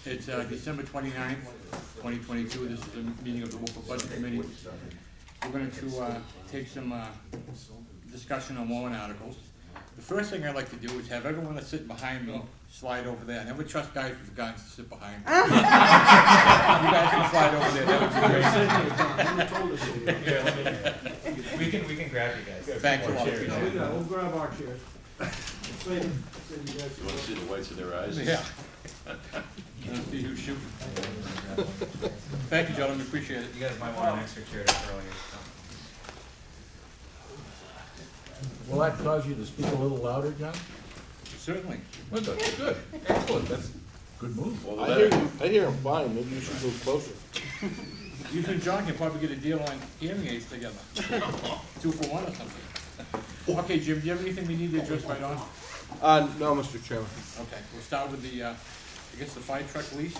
It's December 29th, 2022. This is the meeting of the Wolfeboro Budget Committee. We're going to take some discussion on warrant articles. The first thing I'd like to do is have everyone that's sitting behind me slide over there. I never trust guys with guns to sit behind me. You guys can slide over there. That would be great. We can grab you guys. Thanks a lot. We'll grab our chairs. You want to see the whites of their eyes? Yeah. Let's see who's shooting. Thank you, gentlemen. Appreciate it. You guys might want an extra chair to earlier. Will that cause you to speak a little louder, John? Certainly. Well, good, good, excellent, that's a good move. Well, I hear him fine, maybe you should go closer. You and John can probably get a deal on hearing aids together. 2 for 1 or something. Okay, Jim, do you have anything we need to address right on? No, Mr. Chairman. Okay, we'll start with the, I guess the fire truck lease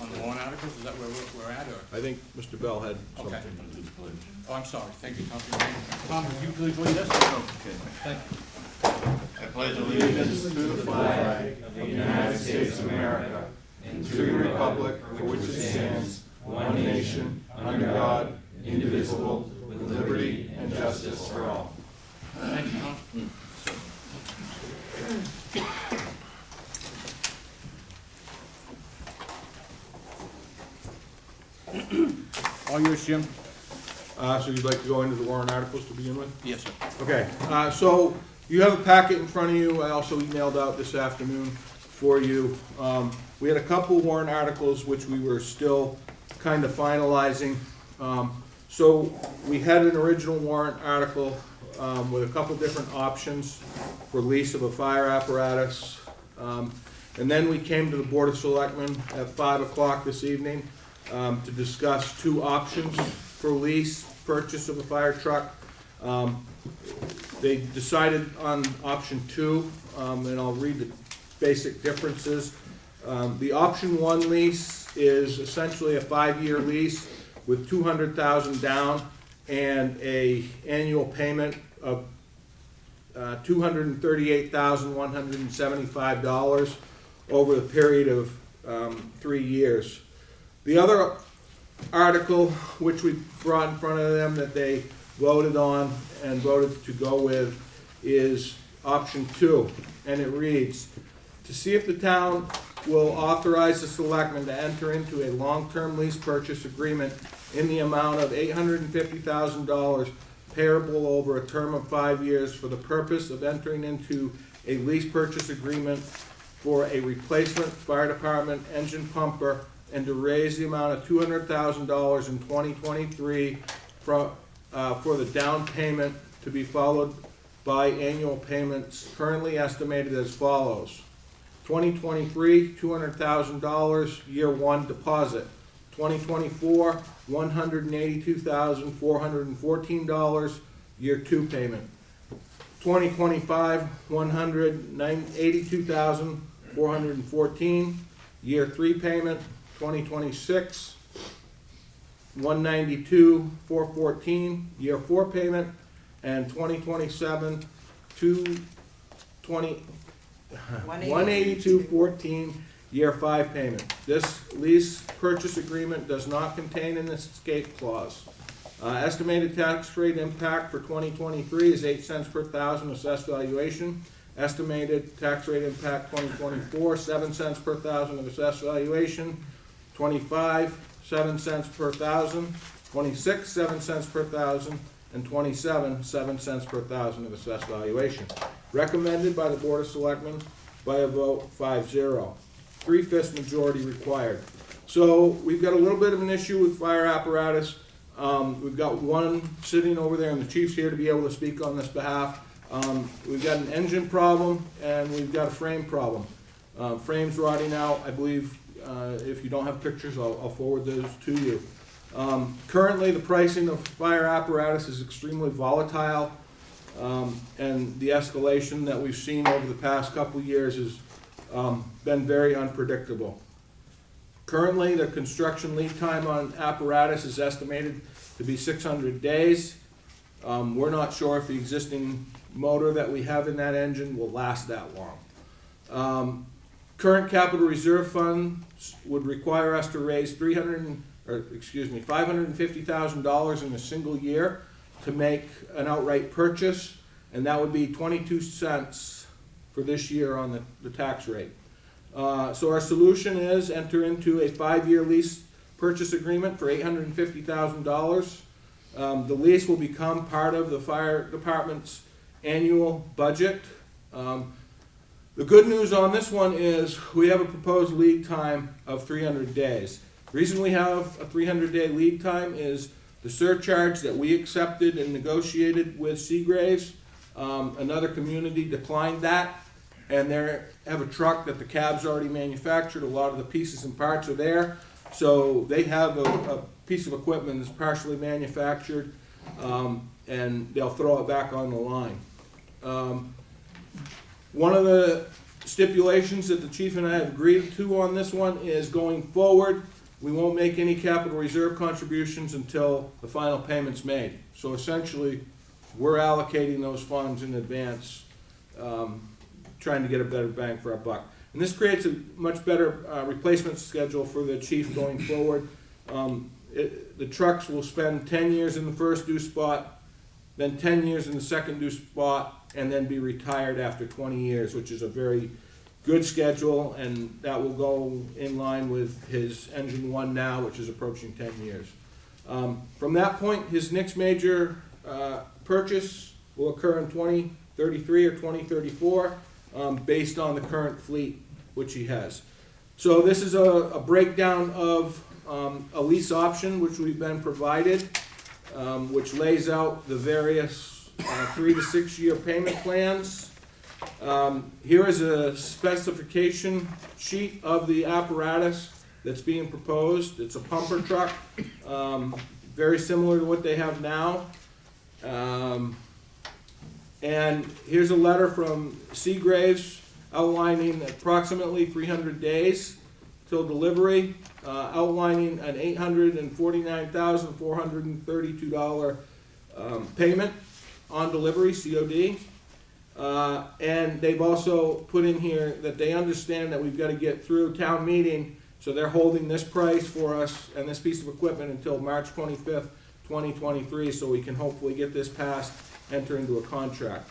on the warrant articles. Is that where we're at, or? I think Mr. Bell had something. Okay. Oh, I'm sorry. Thank you, Councilman. Tom, would you please lead us? Okay. Thank you. I pledge allegiance to the flag of the United States of America and to the republic for which it stands, one nation, under God, indivisible, with liberty and justice for all. Thank you, Tom. All yours, Jim. So you'd like to go into the warrant articles to begin with? Yes, sir. Okay, so you have a packet in front of you. I also emailed out this afternoon for you. We had a couple warrant articles which we were still kind of finalizing. So we had an original warrant article with a couple different options for lease of a fire apparatus. And then we came to the Board of Selectmen at 5 o'clock this evening to discuss 2 options for lease, purchase of a fire truck. They decided on option 2, and I'll read the basic differences. The option 1 lease is essentially a 5-year lease with $200,000 down and a annual payment of $238,175 over the period of 3 years. The other article which we brought in front of them that they voted on and voted to go with is option 2, and it reads, to see if the town will authorize the selectmen to enter into a long-term lease purchase agreement in the amount of $850,000 payable over a term of 5 years for the purpose of entering into a lease purchase agreement for a replacement fire department engine pumper, and to raise the amount of $200,000 in 2023 for the down payment to be followed by annual payments currently estimated as follows. 2023, $200,000 year 1 deposit. 2024, $182,414 year 2 payment. 2025, $182,414 year 3 payment. 2026, $192,414 year 4 payment, and 2027, $182,414 year 5 payment. This lease purchase agreement does not contain an escape clause. Estimated tax rate impact for 2023 is 8 cents per thousand assessed valuation. Estimated tax rate impact 2024, 7 cents per thousand of assessed valuation. 25, 7 cents per thousand. 26, 7 cents per thousand. And 27, 7 cents per thousand of assessed valuation. Recommended by the Board of Selectmen by a vote 5-0. 3/5 majority required. So we've got a little bit of an issue with fire apparatus. We've got one sitting over there, and the chief's here to be able to speak on this behalf. We've got an engine problem, and we've got a frame problem. Frame's rotting out. I believe if you don't have pictures, I'll forward those to you. Currently, the pricing of fire apparatus is extremely volatile, and the escalation that we've seen over the past couple of years has been very unpredictable. Currently, the construction lead time on apparatus is estimated to be 600 days. We're not sure if the existing motor that we have in that engine will last that long. Current capital reserve funds would require us to raise $550,000 in a single year to make an outright purchase, and that would be 22 cents for this year on the tax rate. So our solution is enter into a 5-year lease purchase agreement for $850,000. The lease will become part of the fire department's annual budget. The good news on this one is we have a proposed lead time of 300 days. The reason we have a 300-day lead time is the surcharge that we accepted and negotiated with Seagraves. Another community declined that, and they have a truck that the cab's already manufactured. A lot of the pieces and parts are there. So they have a piece of equipment that's partially manufactured, and they'll throw it back on the line. One of the stipulations that the chief and I have agreed to on this one is going forward, we won't make any capital reserve contributions until the final payment's made. So essentially, we're allocating those funds in advance, trying to get a better bang for our buck. And this creates a much better replacement schedule for the chief going forward. The trucks will spend 10 years in the first due spot, then 10 years in the second due spot, and then be retired after 20 years, which is a very good schedule, and that will go in line with his engine 1 now, which is approaching 10 years. From that point, his next major purchase will occur in 2033 or 2034, based on the current fleet which he has. So this is a breakdown of a lease option which we've been provided, which lays out the various 3 to 6 year payment plans. Here is a specification sheet of the apparatus that's being proposed. It's a pumper truck, very similar to what they have now. And here's a letter from Seagraves outlining approximately 300 days till delivery, outlining an $849,432 payment on delivery, COD. And they've also put in here that they understand that we've got to get through town meeting, so they're holding this price for us and this piece of equipment until March 25th, 2023, so we can hopefully get this passed, enter into a contract.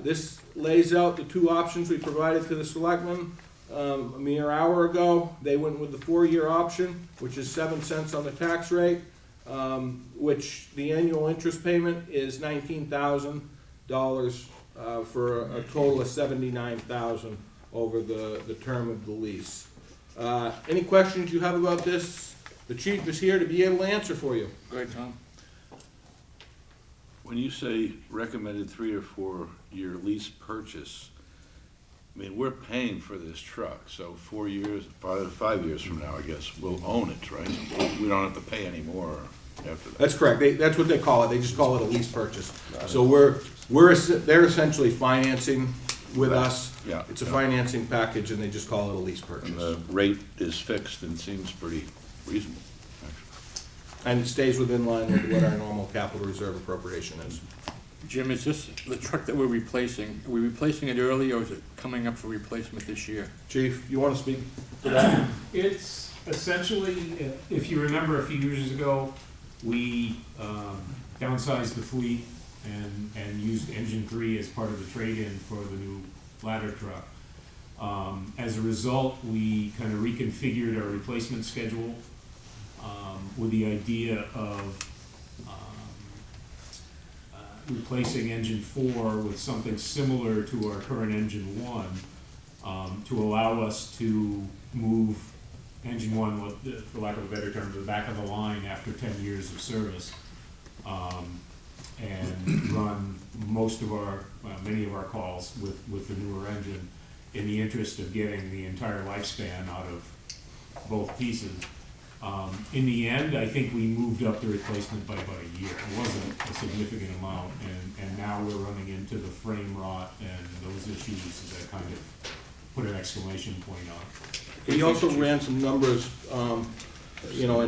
This lays out the 2 options we provided to the selectmen a mere hour ago. They went with the 4-year option, which is 7 cents on the tax rate, which the annual interest payment is $19,000 for a total of $79,000 over the term of the lease. Any questions you have about this? The chief is here to be able to answer for you. Go ahead, Tom. When you say recommended 3 or 4 year lease purchase, I mean, we're paying for this truck, so 4 years, 5 years from now, I guess, we'll own it, right? We don't have to pay any more after that. That's correct. That's what they call it. They just call it a lease purchase. So they're essentially financing with us. Yeah. It's a financing package, and they just call it a lease purchase. And the rate is fixed and seems pretty reasonable, actually. And it stays within line with what our normal capital reserve appropriation is. Jim, is this the truck that we're replacing? Are we replacing it early, or is it coming up for replacement this year? Chief, you want to speak to that? It's essentially, if you remember a few years ago, we downsized the fleet and used engine 3 as part of the trade-in for the new ladder truck. As a result, we kind of reconfigured our replacement schedule with the idea of replacing engine 4 with something similar to our current engine 1 to allow us to move engine 1, for lack of a better term, to the back of the line after 10 years of service, and run most of our, many of our calls with the newer engine in the interest of getting the entire lifespan out of both pieces. In the end, I think we moved up the replacement by about a year. It wasn't a significant amount, and now we're running into the frame rot and those issues that kind of put an exclamation point on. He also ran some numbers, and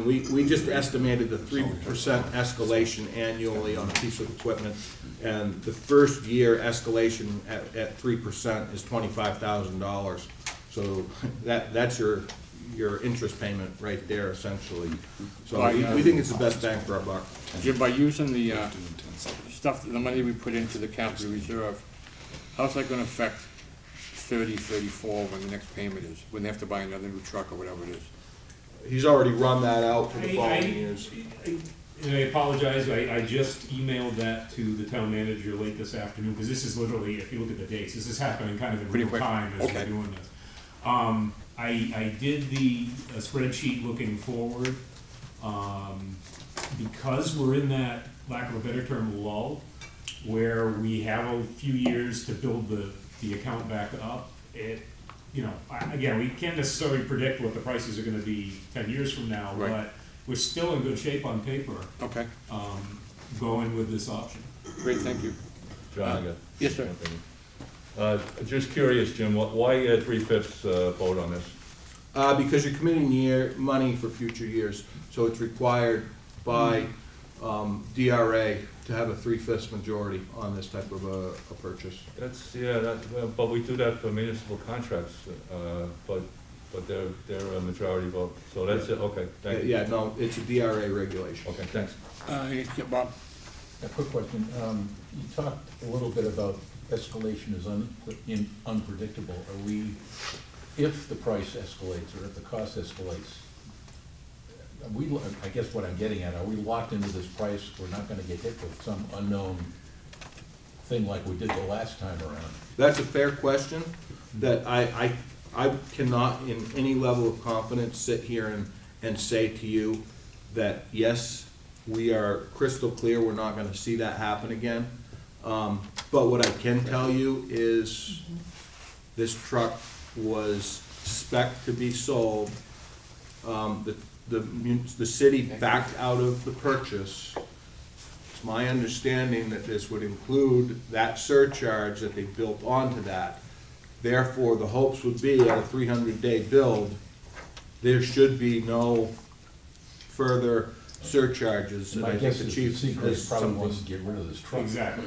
we just estimated the 3% escalation annually on a piece of equipment, and the first year escalation at 3% is $25,000. So So that's your interest payment right there essentially. So Right, we think it's the best bang for our buck. Jim, by using the stuff, the money we put into the capital reserve, how's that gonna affect 34 when the next payment is? When they have to buy another new truck or whatever it is? He's already run that out for the following years. And I apologize, I just emailed that to the town manager late this afternoon, because this is literally, if you look at the dates, this is happening kind of in Pretty real quick. time as we're Okay. doing this. I did the spreadsheet looking forward, because we're in that, lack of a better term, lull, where we have a few years to build the account back up. Again, we can't necessarily predict what the prices are gonna be 10 years from now, Right. but we're still in good shape on paper, Okay, going with this option. great, thank you. John, I got Yes, sir. just curious, Jim, why 3/5 vote on this? Because you're committing money for future years, so it's required by DRA to have a 3/5 majority on this type of a purchase. But we do that for municipal contracts, but they're a majority vote, so that's it, okay, thank you. Yeah, no, it's a DRA regulation. Okay, thanks. Yeah, Bob? A quick question. You talked a little bit about escalation is unpredictable. Are we, if the price escalates or if the cost escalates, I guess what I'm getting at, are we locked into this price? We're not gonna get hit with some unknown thing like we did the last time around? That's a fair question that I cannot in any level of confidence sit here and say to you that, yes, we are crystal clear, we're not gonna see that happen again. But what I can tell you is this truck was spec'd to be sold. The city backed out of the purchase. It's my understanding that this would include that surcharge that they built onto that. Therefore, the hopes would be at a 300-day build, there should be no further surcharges. And My I think guess the is the chief secret has probably something. wants to get rid of this truck. Exactly.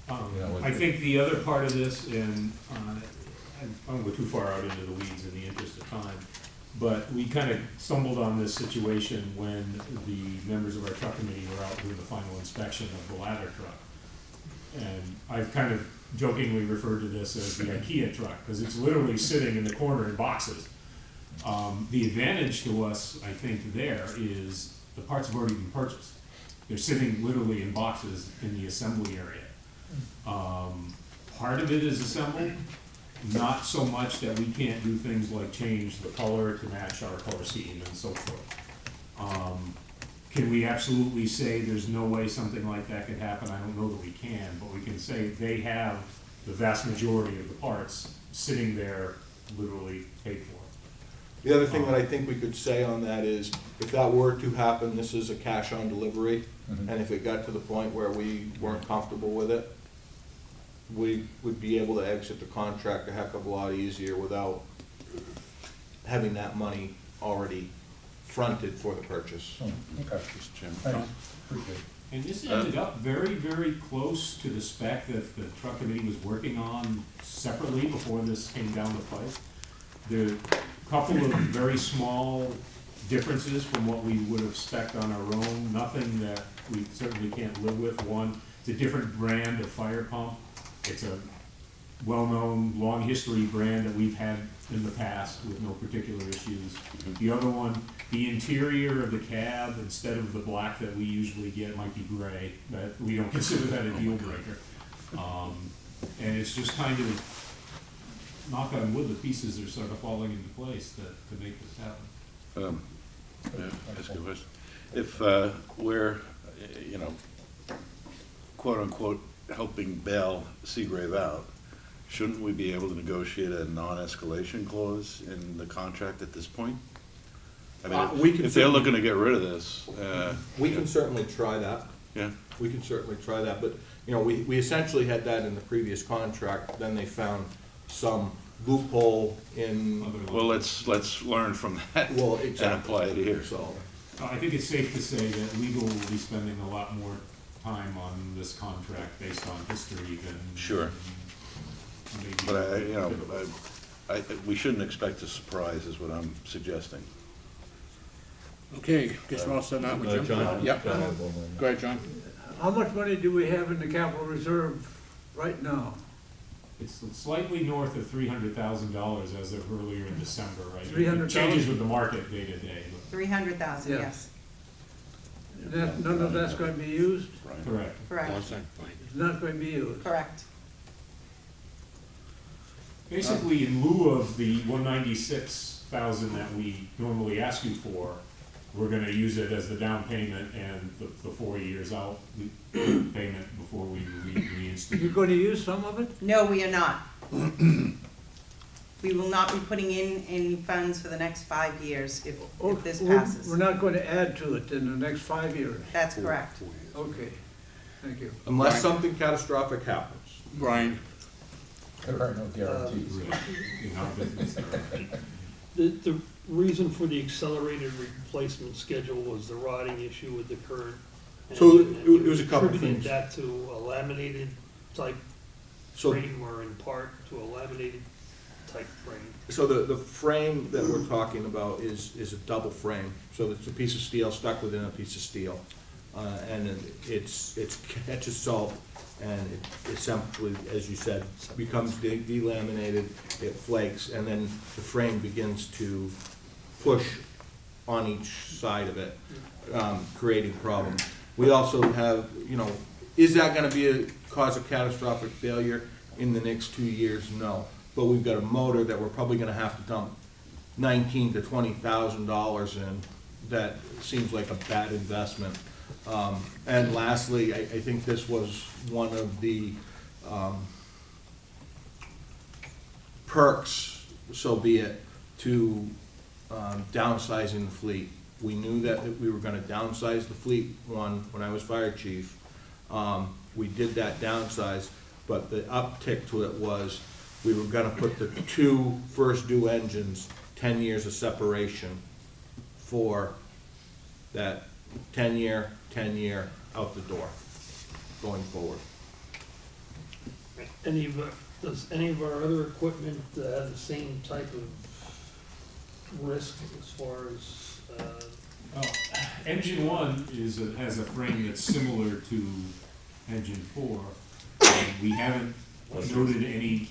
You know, I think the other part of this, and I won't go too far out into the weeds in the interest of time, but we kind of stumbled on this situation when the members of our truck committee were out doing the final inspection of the ladder truck. And I've kind of jokingly referred to this as the IKEA truck, because it's literally sitting in the corner in boxes. The advantage to us, I think, there is the parts have already been purchased. They're sitting literally in boxes in the assembly area. Part of it is assembled, not so much that we can't do things like change the color to match our color scheme and so forth. Can we absolutely say there's no way something like that could happen? I don't know that we can, but we can say they have the vast majority of the parts sitting there literally paid for. The other thing that I think we could say on that is, if that were to happen, this is a cash on delivery. Mhm. And if it got to the point where we weren't comfortable with it, we would be able to exit the contract a heck of a lot easier without having that money already fronted for the purchase. Oh, okay. Mr. Chairman. Thanks. Appreciate it. And this ended up very, very close to the spec that the truck committee was working on separately before this came down the pipe. There are a couple of very small differences from what we would have spec'd on our own, nothing that we certainly can't live with. One, it's a different brand of fire pump. It's a well-known, long history brand that we've had in the past with no particular issues. The other one, the interior of the cab, instead of the black that we usually get, might be gray. That we don't consider that a deal breaker. And it's just kind of, knock on wood, the pieces are sort of falling into place to make this happen. Ask a question. If we're, quote unquote, helping bail Seagrave out, shouldn't we be able to negotiate a non-escalation clause in the contract at this point? I mean, We can if they're certainly- looking to get rid of this, We can certainly try that. yeah, We can certainly try that, but, we essentially had that in the previous contract, then they found some loophole in, well, let's learn from that well, and exactly. apply it here. So, I think it's safe to say that legal will be spending a lot more time on this contract based on history than. Sure. Maybe. But we shouldn't expect a surprise, is what I'm suggesting. Okay, guess we're all set now with Jim? John? Yep. John had one more. Go ahead, John. How much money do we have in the capital reserve right now? It's slightly north of $300,000 as of earlier in December, right? It 300,000? changes with the market day to day, 300,000, Yeah. yes, None of that's going to be used? but correct. correct, It's not going to be used? correct. Basically, in lieu of the $196,000 that we normally ask you for, we're gonna use it as the down payment and the 4 years out payment before we You're reinstitute. going to use some of it? No, we are not. We will not be putting in any funds for the next 5 years if this passes. We're not going to add to it in the next 5 years? That's correct. Okay, thank you. Unless something catastrophic happens. Brian, There are no guarantees. In our business. The reason for the accelerated replacement schedule was the rotting issue with the current. So engine, and it was a couple attributed things. that to a laminated type So, frame or in part to a laminated type frame. so the frame that we're talking about is a double frame. So it's a piece of steel stuck within a piece of steel. And it's catches salt and it essentially, as you said, becomes delaminated, it flakes, and then the frame begins to push on each side of it, creating problems. We also have, is that gonna cause a catastrophic failure in the next 2 years? No. But we've got a motor that we're probably gonna have to dump $19,000 to $20,000 in. That seems like a bad investment. And lastly, I think this was one of the perks, so be it, to downsizing the fleet. We knew that we were gonna downsize the fleet, when I was fire chief. We did that downsize, but the uptick to it was, we were gonna put the 2 first due engines, 10 years of separation for that 10-year out the door, going forward. Does any of our other equipment have the same type of risk as far as, Well, engine 1 has a frame that's similar to engine 4. And we haven't noted any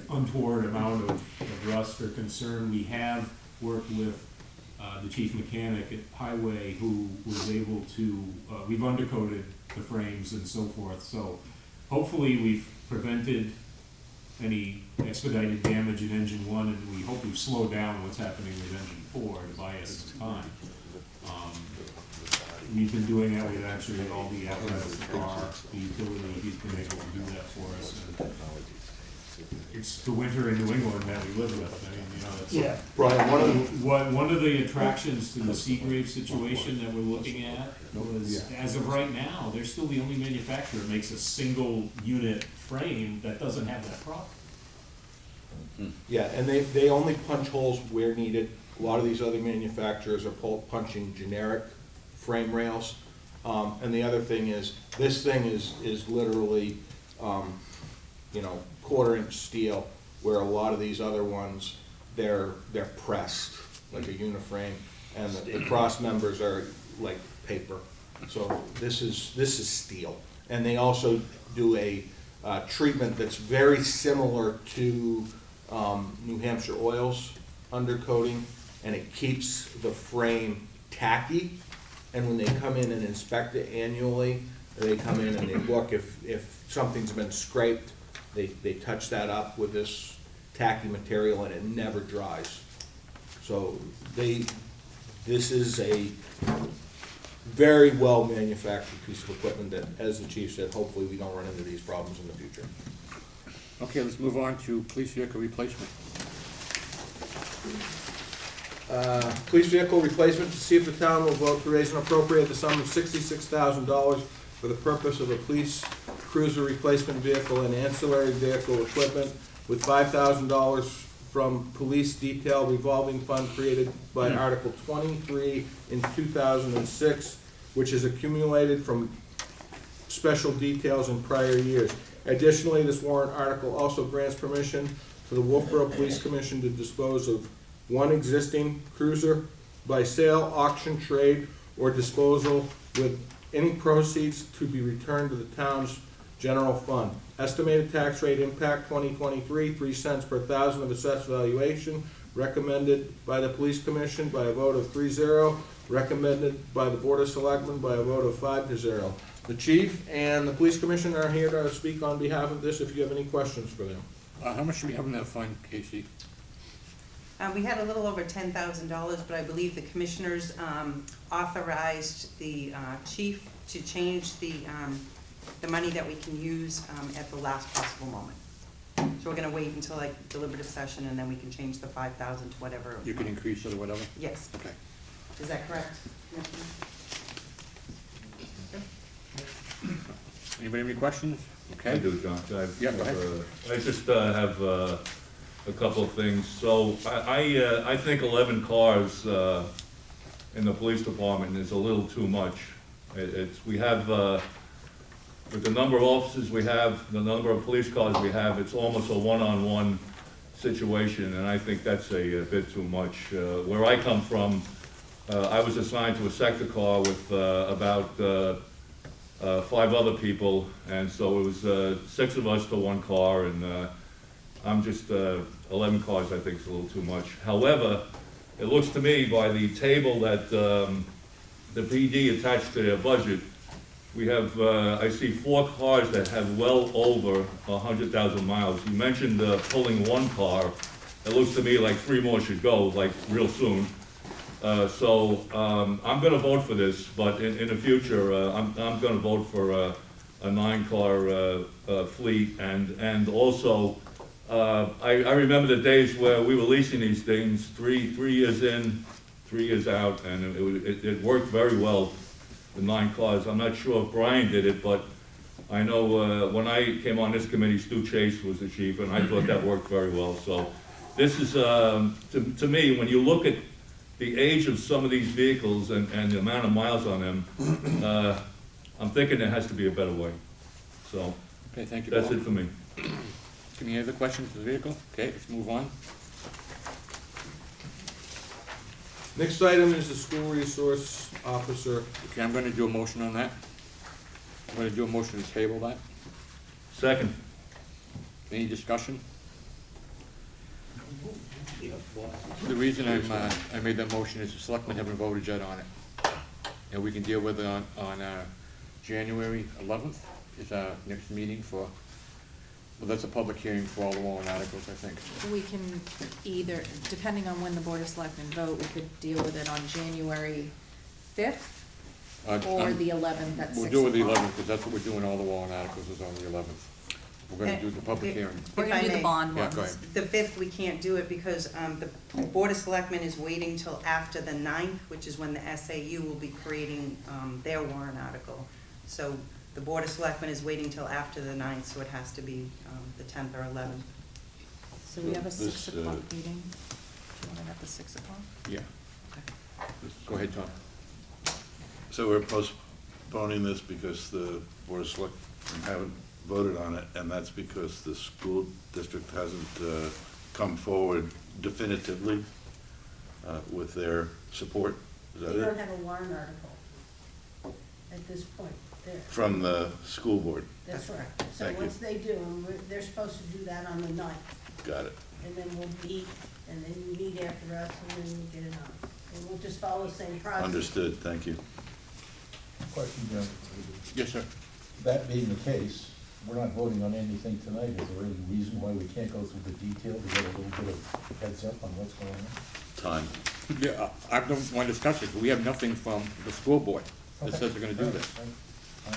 untoward amount of rust or concern. We have worked with the chief mechanic at Highway, who was able to, we've undercoated the frames and so forth, so hopefully we've prevented any expedited damage in engine 1, and we hope we've slowed down what's happening with engine 4 to buy us some time. We've been doing that with actually all the apparatus, the car, the utility, he's been able to do that for us. And it's the winter in New England that we live with, I mean, it's. yeah, Brian, one of the, One of the attractions to the Seagrave situation that we're looking at was, as of right now, they're still the only manufacturer that makes a single unit frame that doesn't have that problem. yeah, and they only punch holes where needed. A lot of these other manufacturers are punching generic frame rails. And the other thing is, this thing is literally, 1/4-inch steel, where a lot of these other ones, they're pressed like a uniframe, and the cross members are like paper. So this is steel. And they also do a treatment that's very similar to New Hampshire Oil's undercoating, and it keeps the frame tacky. And when they come in and inspect it annually, they come in and they look, if something's been scraped, they touch that up with this tacky material and it never dries. So this is a very well manufactured piece of equipment that, as the chief said, hopefully we don't run into these problems in the future. okay, let's move on to police vehicle replacement. Police vehicle replacement, to see if the town will vote to raise and appropriate the sum of $66,000 for the purpose of a police cruiser replacement vehicle and ancillary vehicle equipment, with $5,000 from police detail revolving fund created by Article 23 in 2006, which is accumulated from special details in prior years. Additionally, this warrant article also grants permission to the Wolfeboro Police Commission to dispose of one existing cruiser by sale, auction, trade, or disposal with any proceeds to be returned to the town's general fund. Estimated tax rate impact 2023, 3 cents per thousand of assessed valuation, recommended by the Police Commission by a vote of 3-0, recommended by the Board of Selectmen by a vote of 5-0. The Chief and the Police Commission are here to speak on behalf of this if you have any questions for them. How much do we have in that fund, Casey? We had a little over $10,000, but I believe the commissioners authorized the chief to change the money that we can use at the last possible moment. So we're gonna wait until like deliberative session, and then we can change the 5,000 to whatever. You can increase it or whatever? Yes. Okay. Is that correct, Commissioner? Anybody have any questions? Okay. I do, John. Yeah, go ahead. I just have a couple of things. So I think 11 cars in the police department is a little too much. We have, with the number of officers we have, the number of police cars we have, it's almost a one-on-one situation, and I think that's a bit too much. Where I come from, I was assigned to a sector car with about 5 other people, and so it was 6 of us to 1 car, and I'm just, 11 cars I think is a little too much. However, it looks to me by the table that the PD attached to their budget, we have, I see 4 cars that have well over 100,000 miles. You mentioned pulling 1 car. It looks to me like 3 more should go, like real soon. So I'm gonna vote for this, but in the future, I'm gonna vote for a 9-car fleet, and also, I remember the days where we were leasing these things, 3 years in, 3 years out, and it worked very well, the 9 cars. I'm not sure if Brian did it, but I know when I came on this committee, Stu Chase was the chief, and I thought that worked very well. So this is, to me, when you look at the age of some of these vehicles and the amount of miles on them, I'm thinking there has to be a better way. So, Okay, thank you. that's Paul. it for me. Any other questions for the vehicle? Okay, let's move on. Next item is the school resource officer. Okay, I'm gonna do a motion on that. I'm gonna do a motion to table that. Second. Any discussion? The reason I made that motion is the selectmen haven't voted yet on it. And we can deal with it on January 11th is our next meeting for, well, that's a public hearing for all the warrant articles, I think. We can either, depending on when the Board of Selectmen vote, we could deal with it on January 5th or the 11th at 6 o'clock. We'll do it with the 11th, because that's what we're doing, all the warrant articles is on the 11th. We're gonna do the public hearing. We're gonna do the bond Yeah, ones. go ahead. The 5th, we can't do it because the Board of Selectmen is waiting till after the 9th, which is when the SAU will be creating their warrant article. So the Board of Selectmen is waiting till after the 9th, so it has to be the 10th or 11th. So we have a 6 This, o'clock meeting. Do you want it at the 6 o'clock? Yeah. Go ahead, Tom. So we're postponing this because the Board of Selectmen haven't voted on it, and that's because the school district hasn't come forward definitively with their support. Is that They don't it? have a warrant article at this point, there. From the school board. That's right. So Thank you. once they do, and they're supposed to do that on the 9th, Got it. and then we'll meet, and then you meet after us, and then we get it on. And we'll just follow the same process. Understood, thank you. Question, John. Yes, sir. That being the case, we're not voting on anything tonight. Is there any reason why we can't go through the detail to get a little bit of heads up on what's going on? Time. Yeah, I don't want to discuss it, but we have nothing from the school board that Okay. says they're gonna do this.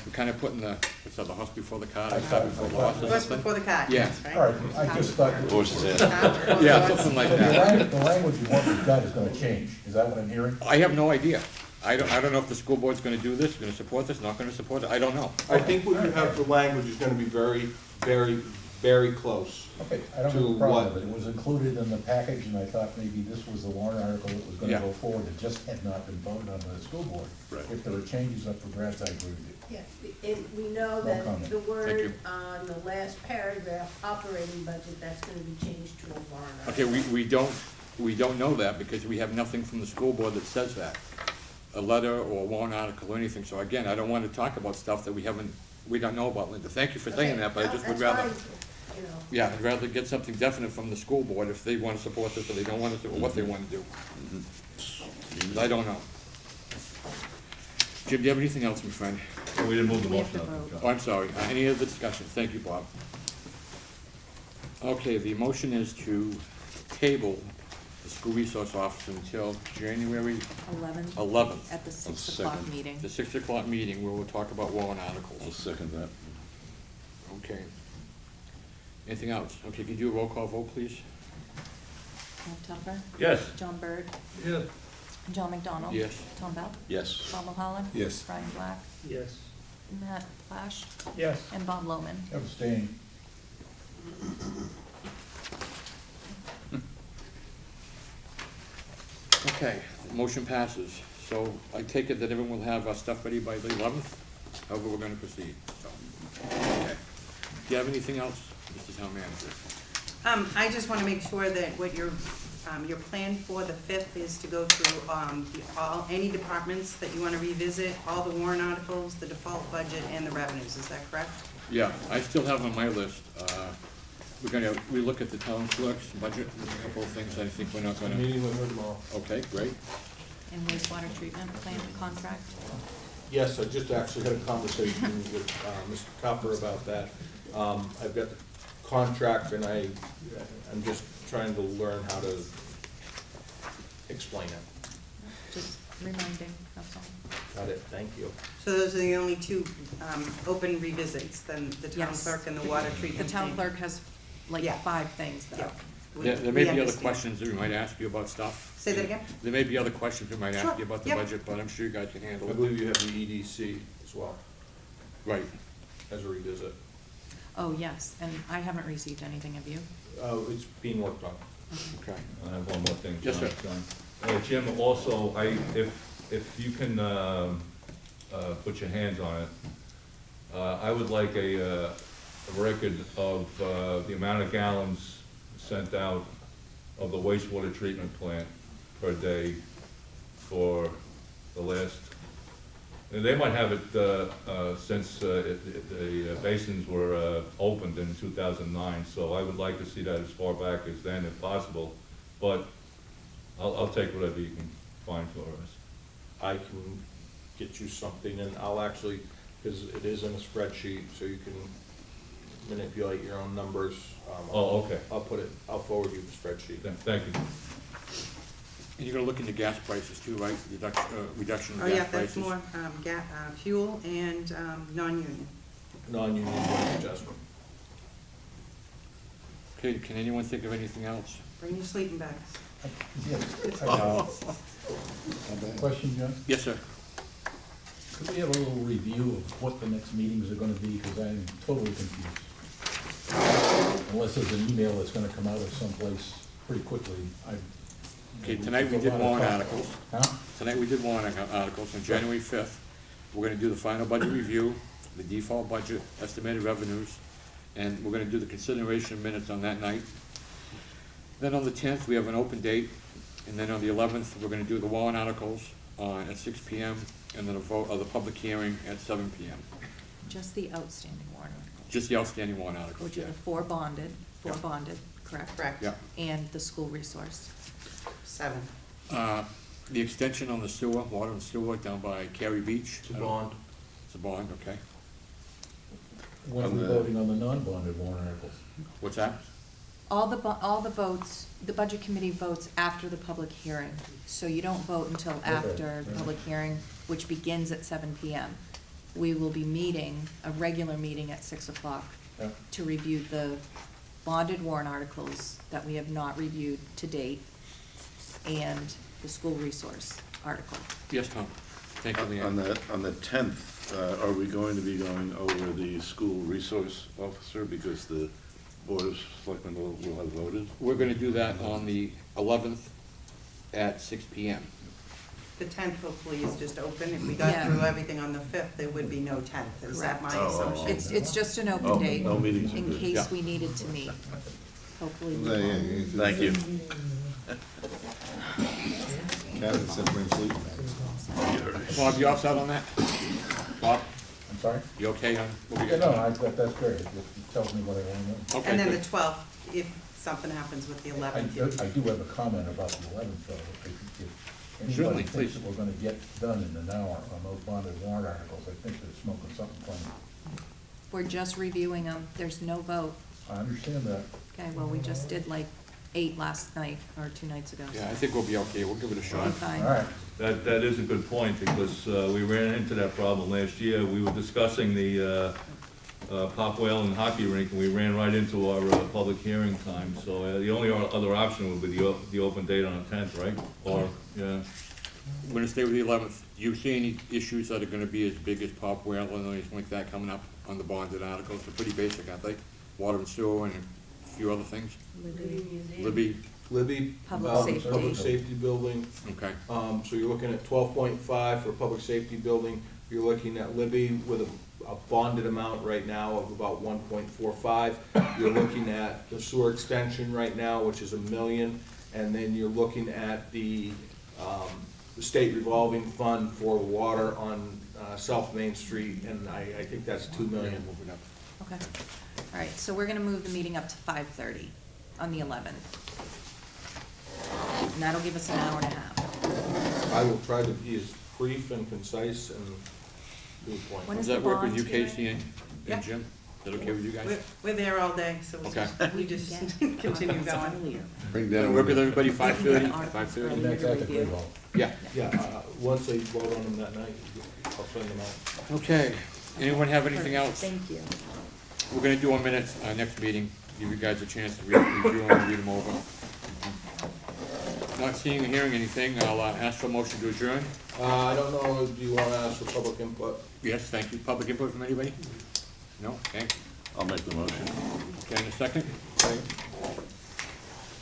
We're kind of putting the, what's that, the horse before the cart, or I cart before the horse or Horse something? before the cart, Yeah. right? All right, I just thought. Horses in. Cart before the Yeah, horse. something like So that. the language of what we've got is gonna change. Is that what I'm hearing? I have no idea. I don't know if the school board's gonna do this, gonna support this, not gonna support it, I don't know. I think what you have for language is gonna be very, very, very close. Okay, I don't have To a problem what? with it. It was included in the package, and I thought maybe this was the warrant article that was gonna Yeah. go forward. It just had not been voted on by the school board. Right. If there were changes up for grabs, I agree with you. Yeah, and we know No that comment. the Thank word you. on the last paragraph, operating budget, that's gonna be changed to a warrant Okay, article. we don't know that because we have nothing from the school board that says that. A letter or a warrant article or anything, so again, I don't wanna talk about stuff that we don't know about, Linda. Thank you for saying Okay, that, but I no, just would that's rather, fine, you know. yeah, I'd rather get something definite from the school board if they wanna support this or they don't want to, or what they wanna do. I don't know. Jim, do you have anything else, my friend? We didn't move the We have motion to up. vote. John. Oh, I'm sorry, any other discussion? Thank you, Bob. Okay, the motion is to table the school resource officer until January 11th. At the I'll 6 o'clock second. meeting. The 6 o'clock meeting where we'll talk about warrant I'll articles. second that. Okay. Anything else? Okay, could you do a roll call vote, please? Bob Tupper? Yes. John Byrd? Yes. John McDonald? Yes. Tom Bell? Yes. Bob Mulholland? Yes. Brian Black? Yes. Matt Flash? Yes. And Bob Lohman? Abstain. Okay, motion passes. So I take it that everyone will have our stuff ready by the 11th, however we're gonna proceed, so. Okay. Do you have anything else, Mr. Town Manager? I just wanna make sure that what your plan for the 5th is to go through, any departments that you wanna revisit, all the warrant articles, the default budget, and the revenues, is that correct? Yeah, I still have on my list, we look at the town clerk's budget, there's a couple of things I think we're not gonna. Meeting with her tomorrow. Okay, great. And wastewater treatment plant contract? Yes, I just actually had a conversation with Mr. Copper about that. I've got the contract and I'm just trying to learn how to explain it. Just reminding, that's all. Got it, thank you. So those are the only two, open revisits, then the town Yes. clerk and the water The treatment town thing? clerk has like Yeah. 5 things though. Yeah. There may be other questions that we might ask you about stuff. Say that again? There may be other questions we might ask Sure, you about the yep. budget, but I'm sure you guys can handle I it. believe you have the EDC as well, Right. as a revisit. Oh, yes, and I haven't received anything of you. It's being worked on. Okay. I have one more thing, Yes, John. sir. Jim, also, if you can, put your hands on it, I would like a record of, the amount of gallons sent out of the wastewater treatment plant per day for the last, and they might have it, since, the basins were, opened in 2009, so I would like to see that as far back as then if possible, but I'll take whatever you can find for us. I can get you something, and I'll actually, because it is in a spreadsheet, so you can manipulate your own numbers. Oh, okay. I'll forward you the spreadsheet. Thank you. And you're gonna look into gas prices too, right? Reduction Oh, of yeah, gas prices? that's more, fuel and, non-union. Non-union wage adjustment. Okay, can anyone think of anything else? Bring your sleeping bags. Question, John? Yes, sir. Could we have a little review of what the next meetings are gonna be, because I'm totally confused. Unless there's an email that's gonna come out of someplace pretty quickly, Okay, tonight we did warrant articles. Huh? Tonight we did warrant articles. On January 5th, we're gonna do the final budget review, the default budget, estimated revenues, and we're gonna do the consideration of minutes on that night. Then on the 10th, we have an open date, and then on the 11th, we're gonna do the warrant articles at 6 PM, and then a vote of the public hearing at 7 PM. Just the outstanding warrant articles. Just the outstanding warrant articles, Which are yeah. the 4 bonded, Yeah. correct? Correct. Yeah. And the school resource. 7. The extension on the sewer, water and sewer down by Cary Beach. It's a bond. It's a bond, okay. When are we voting on the non-bonded warrant articles? What's that? All the votes, the budget committee votes after the public hearing. So you don't vote until after the public hearing, which begins at 7 PM. We will be meeting, a regular meeting at 6 o'clock Yeah. to review the bonded warrant articles that we have not reviewed to date and the school resource article. Yes, Tom. Thank you, On Leanne. the 10th, are we going to be going over the school resource officer because the Board of Selectmen will have voted? We're gonna do that on the 11th at 6 PM. The 10th hopefully is just open. If we Yeah. got through everything on the 5th, there would be no 10th. Is that my Correct. assumption? It's just an Oh, open date, no meetings are in good. case Yeah. we needed to meet. Hopefully we Yeah, won't. yeah, Thank you. Cabinets that bring sleep bags. Bob, you all set on that? Bob, I'm sorry? you okay on what we Yeah, got? no, that's great, it tells me what I want to know. Okay, And then the good. 12th, if something happens with the I 11th. do have a comment about the 11th, though. If Certainly, anybody thinks please. that we're gonna get done in an hour on those bonded warrant articles, I think they're smoking something funny. We're just reviewing them, there's no vote. I understand that. Okay, well, we just did like 8 last night, or 2 nights ago. Yeah, I think we'll be okay, we'll give it a We'll shot. be fine. All right. That is a good point, because we ran into that problem last year. We were discussing the Pop Whalen hockey rink, and we ran right into our public hearing time. So the only other option would be the open date on the 10th, right? Or, yeah. We're gonna stay with the 11th. You see any issues that are gonna be as big as Pop Whalen or anything like that coming up on the bonded articles? They're pretty basic, aren't they? Water and sewer and a few other things. Libby, Libby. Public safety. Public safety building, okay. so you're looking at 12.5 for public safety building. You're looking at Libby with a bonded amount right now of about 1.45. You're looking at the sewer extension right now, which is $1 million, and then you're looking at the state revolving fund for water on South Main Street, and I think that's $2 million. Okay, all right, so we're gonna move the meeting up to 5:30 on the 11th. And that'll give us an hour and a half. I will try to be as brief and concise and to the point. When Does is that the work with bond you, hearing? Casey and Yeah. Jim? Is that okay with you guys? We're there all day, so Okay. we just continue going. Bring Does down it work with a everybody, 5:30? Articles 5:30? And that's at the Great Hall. Yeah. Yeah, once they vote on them that night, I'll send them out. Okay, anyone have anything else? Thank you. We're gonna do 1 minute, next meeting, give you guys a chance to review them, read them over. Not seeing or hearing anything, I'll ask for a motion to adjourn. I don't know, do you want to ask for public input? Yes, thank you. Public input from anybody? No, thanks. I'll make the motion. Okay, in a second?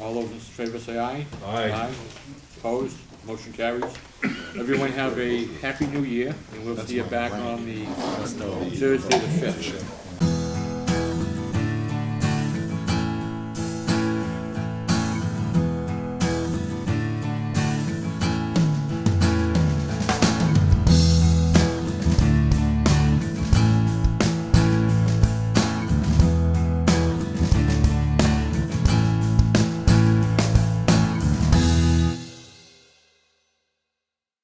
All those in favor say aye. Aye. Opposed? Motion carries. Everyone have a happy new year, and we'll see you back on the Thursday the 5th.